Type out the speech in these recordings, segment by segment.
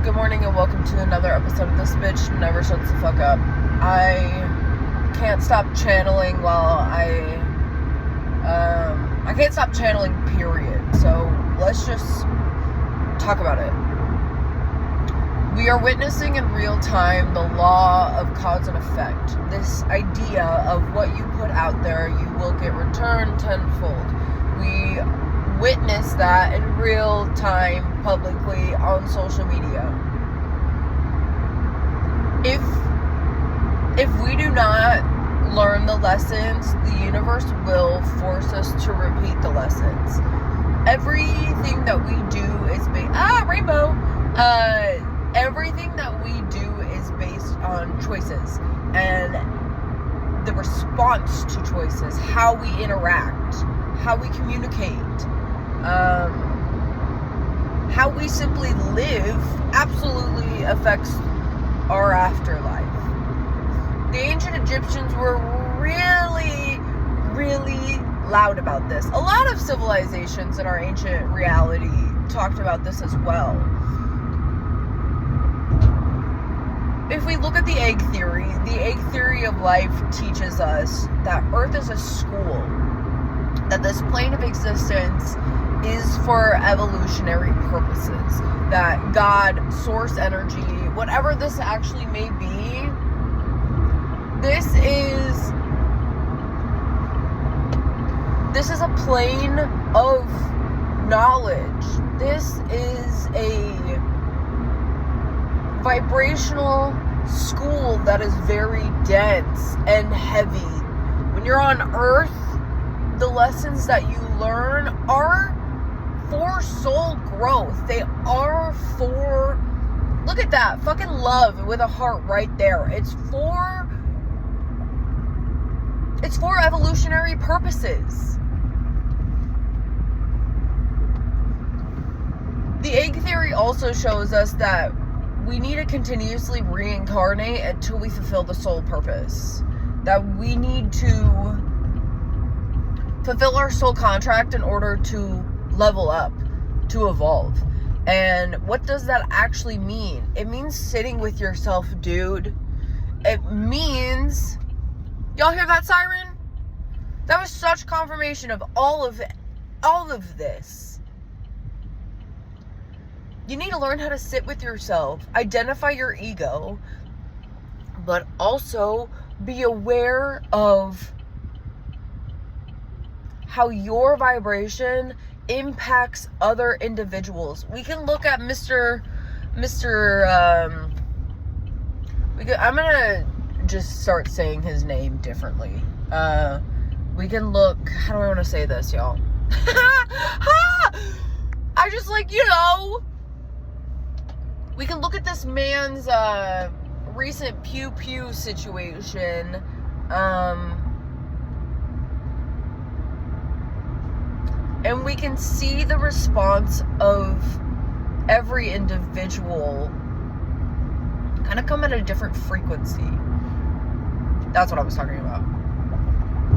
Good morning and welcome to another episode of This Bitch Never Shuts the Fuck Up. I can't stop channeling I can't stop channeling, period. So let's just talk about it. We are witnessing in real time the law of cause and effect. This idea of what you put out there, you will get returned tenfold. We witness that in real time, publicly, on social media. If we do not learn the lessons, the universe will force us to repeat the lessons. Everything that we do is everything that we do is based on choices and the response to choices, how we interact, how we communicate, how we simply live absolutely affects our afterlife. The ancient Egyptians were really, really loud about this. A lot of civilizations in our ancient reality talked about this as well. If we look at the egg theory of life teaches us that Earth is a school, that this plane of existence is for evolutionary purposes, that God, source energy, whatever this actually may be, this is a plane of knowledge. This is a vibrational school that is very dense and heavy. When you're on Earth, the lessons that you learn are for soul growth. They are for, look at that, fucking love with a heart right there. It's for evolutionary purposes. The egg theory also shows us that we need to continuously reincarnate until we fulfill the soul purpose. That we need to fulfill our soul contract in order to level up, to evolve. And what does that actually mean? It means sitting with yourself, dude. It means, y'all hear that siren? That was such confirmation of all of this. You need to learn how to sit with yourself, identify your ego, but also be aware of how your vibration impacts other individuals. We can look at I'm gonna just start saying his name differently. We can look, how do I want to say this, y'all? I just we can look at this man's recent pew situation. And we can see the response of every individual kind of come at a different frequency. That's what I was talking about.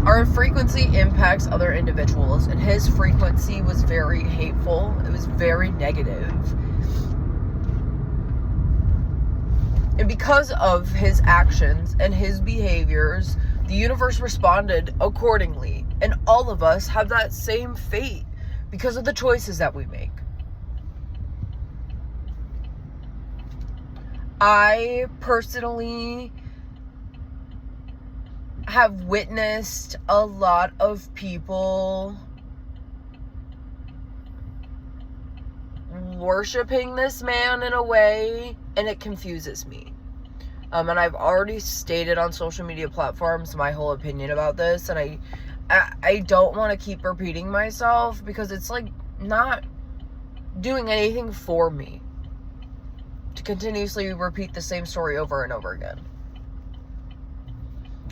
Our frequency impacts other individuals, and his frequency was very hateful. It was very negative. And because of his actions and his behaviors, the universe responded accordingly. And all of us have that same fate because of the choices that we make. I personally have witnessed a lot of people worshiping this man in a way, and it confuses me. And I've already stated on social media platforms my whole opinion about this, and I don't want to keep repeating myself because it's like not doing anything for me to continuously repeat the same story over and over again.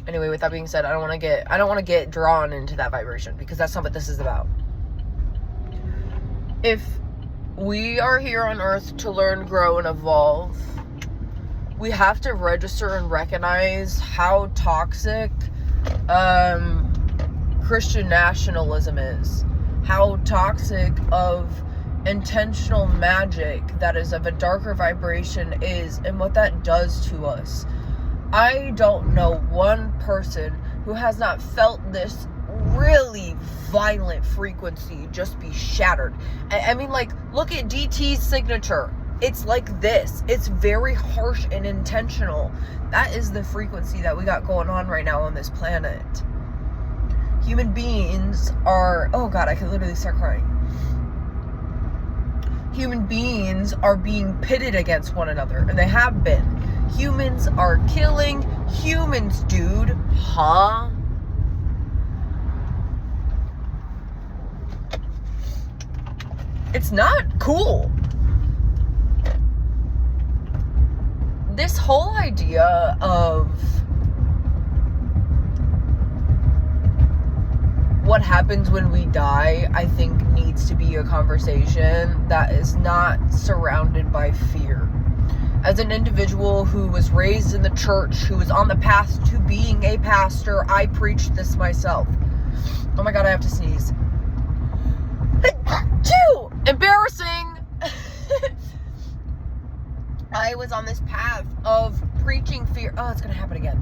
Anyway, with that being said, I don't want to get drawn into that vibration because that's not what this is about. If we are here on Earth to learn, grow, and evolve, we have to register and recognize how toxic Christian nationalism is. How toxic of intentional magic that is of a darker vibration is and what that does to us. I don't know one person who has not felt this really violent frequency just be shattered. I mean, like, look at DT's signature. It's like this. It's very harsh and intentional. That is the frequency that we got going on right now on this planet. Human beings are, oh God, I could literally start crying. Human beings are being pitted against one another, and they have been. Humans are killing humans, dude. Huh? It's not cool. This whole idea of what happens when we die, I think needs to be a conversation that is not surrounded by fear. As an individual who was raised in the church, who was on the path to being a pastor, I preached this myself. Oh my God, I have to sneeze. Too embarrassing. I was on this path of preaching fear. Oh, it's gonna happen again.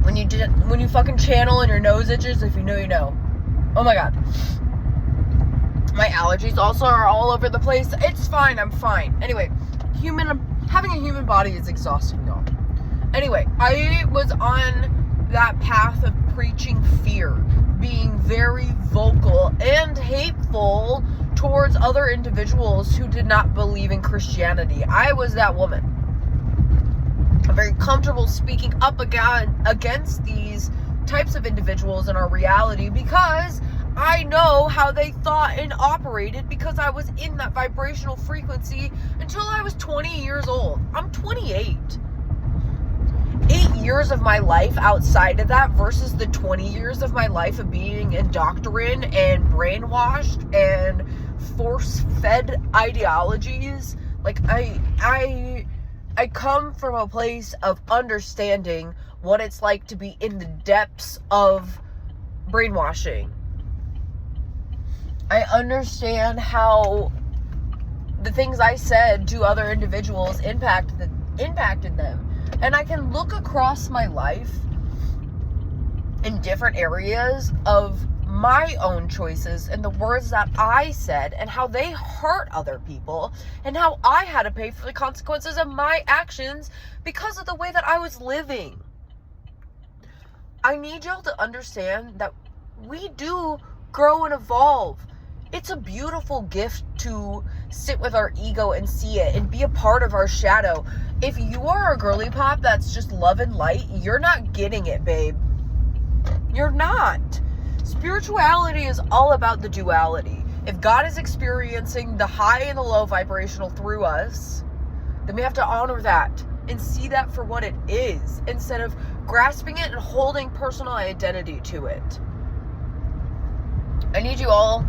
When you fucking channel and your nose itches, if you know, you know. Oh my God. My allergies also are all over the place. It's fine. I'm fine. Anyway, having a human body is exhausting, y'all. Anyway, I was on that path of preaching fear, being very vocal and hateful towards other individuals who did not believe in Christianity. I was that woman. I'm very comfortable speaking up against these types of individuals in our reality because I know how they thought and operated, because I was in that vibrational frequency until I was 20 years old. I'm 28. 8 years of my life outside of that versus the 20 years of my life of being indoctrinated and brainwashed and force-fed ideologies. Like, I come from a place of understanding what it's like to be in the depths of brainwashing. I understand how the things I said to other individuals impacted them. And I can look across my life in different areas of my own choices and the words that I said and how they hurt other people and how I had to pay for the consequences of my actions because of the way that I was living. I need y'all to understand that we do grow and evolve. It's a beautiful gift to sit with our ego and see it and be a part of our shadow. If you are a girly pop that's just love and light, you're not getting it, babe. You're not. Spirituality is all about the duality. If God is experiencing the high and the low vibrational through us, then we have to honor that and see that for what it is instead of grasping it and holding personal identity to it. I need you all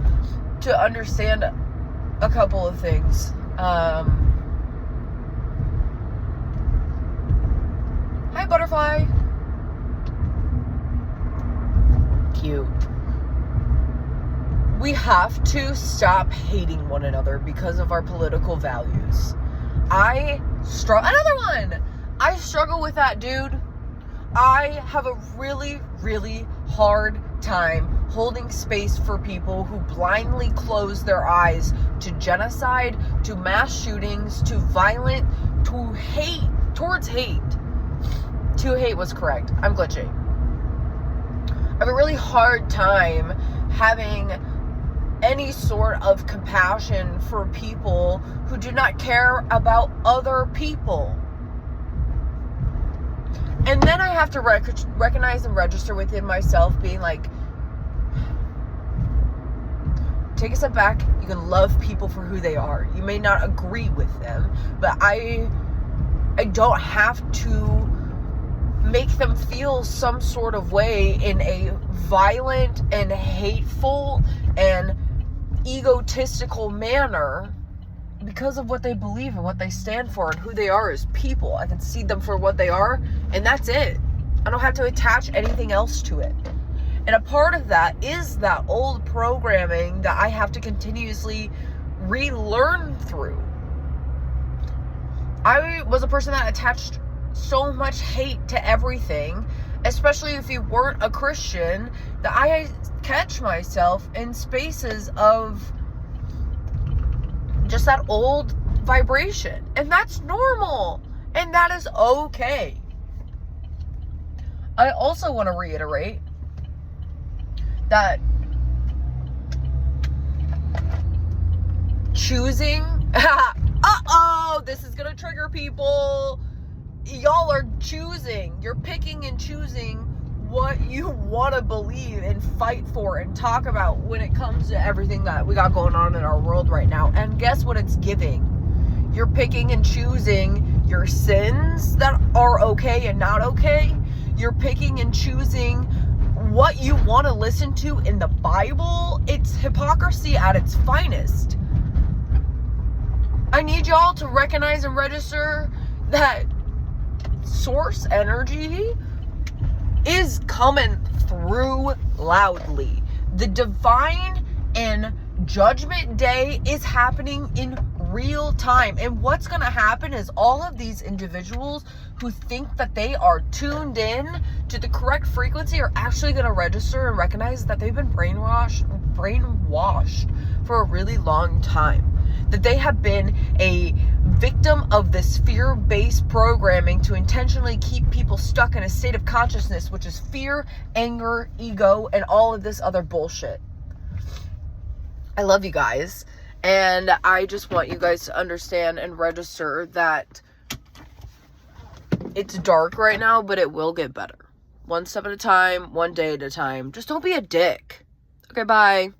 to understand a couple of things. Hi, butterfly. Cute. We have to stop hating one another because of our political values. Another one! I struggle with that, dude. I have a really, really hard time holding space for people who blindly close their eyes to genocide, to mass shootings, to violent, to hate, towards hate. To hate was correct. I'm glitching. I have a really hard time having any sort of compassion for people who do not care about other people. And then I have to recognize and register within myself being like, take a step back. You can love people for who they are. You may not agree with them, but I don't have to make them feel some sort of way in a violent and hateful and egotistical manner because of what they believe and what they stand for and who they are as people. I can see them for what they are, and that's it. I don't have to attach anything else to it. And a part of that is that old programming that I have to continuously relearn through. I was a person that attached so much hate to everything, especially if you weren't a Christian, that I catch myself in spaces of just that old vibration. And that's normal. And that is okay. I also want to reiterate that choosing, this is gonna trigger people. Y'all are choosing, you're picking and choosing what you want to believe and fight for and talk about when it comes to everything that we got going on in our world right now. And guess what it's giving? You're picking and choosing your sins that are okay and not okay. You're picking and choosing what you want to listen to in the Bible. It's hypocrisy at its finest. I need y'all to recognize and register that source energy is coming through loudly. The divine and judgment day is happening in real time. And what's going to happen is all of these individuals who think that they are tuned in to the correct frequency are actually going to register and recognize that they've been brainwashed for a really long time. That they have been a victim of this fear-based programming to intentionally keep people stuck in a state of consciousness, which is fear, anger, ego, and all of this other bullshit. I love you guys. And I just want you guys to understand and register that it's dark right now, but it will get better. One step at a time, one day at a time. Just don't be a dick. Okay, bye.